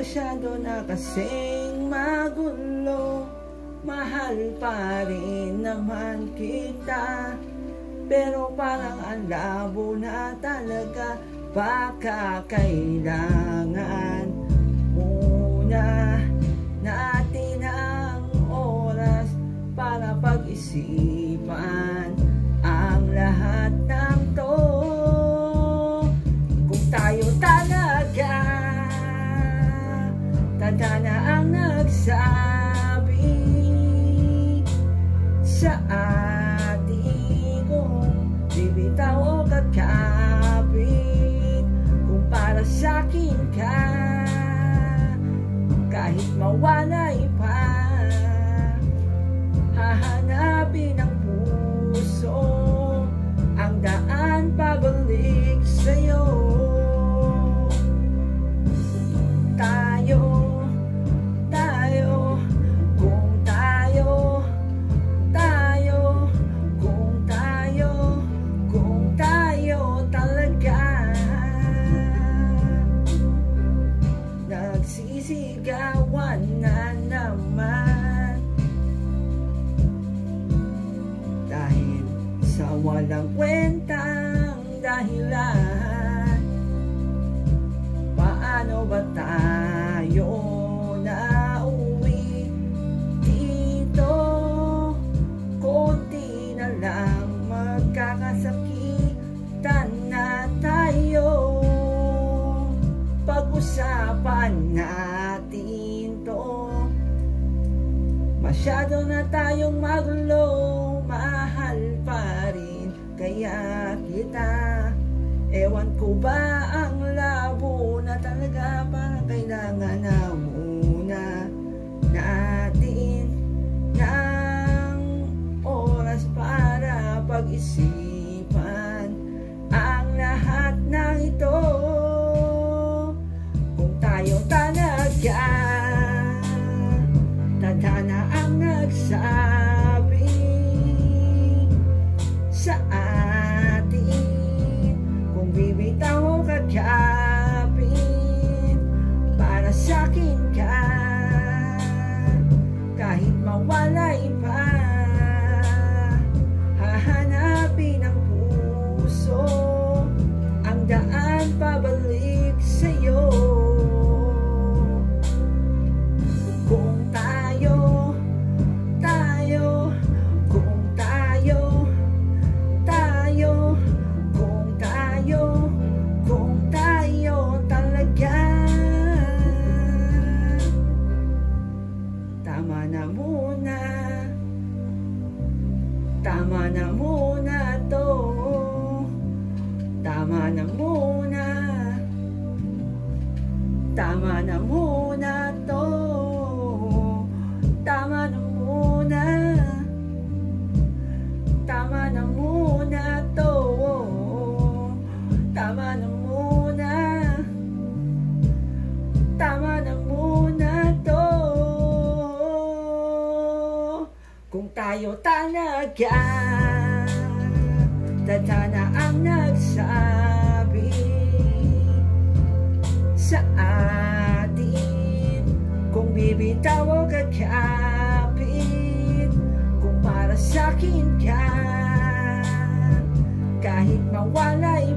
Masyado na kasing magulo, mahal pa rin naman kita. Pero parang ang labo na talaga, baka kailangan muna natin ang oras para pag-isipan ang lahat ng to. Kung tayo talaga, tanda na ang nagsabi sa atin kung bibitaw o kakapit. Kung para sa'kin ka, kahit mawalay pa, hahanapin ng puso ang daan pabalik sa'yo. Nagsisigawan na naman dahil sa walang kwentang dahilan. Paano ba tayo na uwi dito? Konti na lang magkakasakitan na tayo. Pag-usapan natin to. Masyado na tayong magulo, mahal pa rin kaya kita. Ewan ko ba ang labo na talaga, parang kailangan na muna natin ng oras para pag-isipan ang lahat ng ito. Tayo talaga, tanda na ang nagsabi sa atin kung bibitaw o kakapit. Para sa'kin ka, kahit mawalay pa, hahanapin ng puso ang daan pabalik sa'yo. Tama na muna, tama na muna to. Tama na muna, tama na muna to. Tama na muna, tama na muna to. Tama na muna, tama na muna to. Kung tayo talaga, tanda na ang nagsabi sa atin kung bibitaw o kakapit. Kung para sa'kin ka, kahit mawalay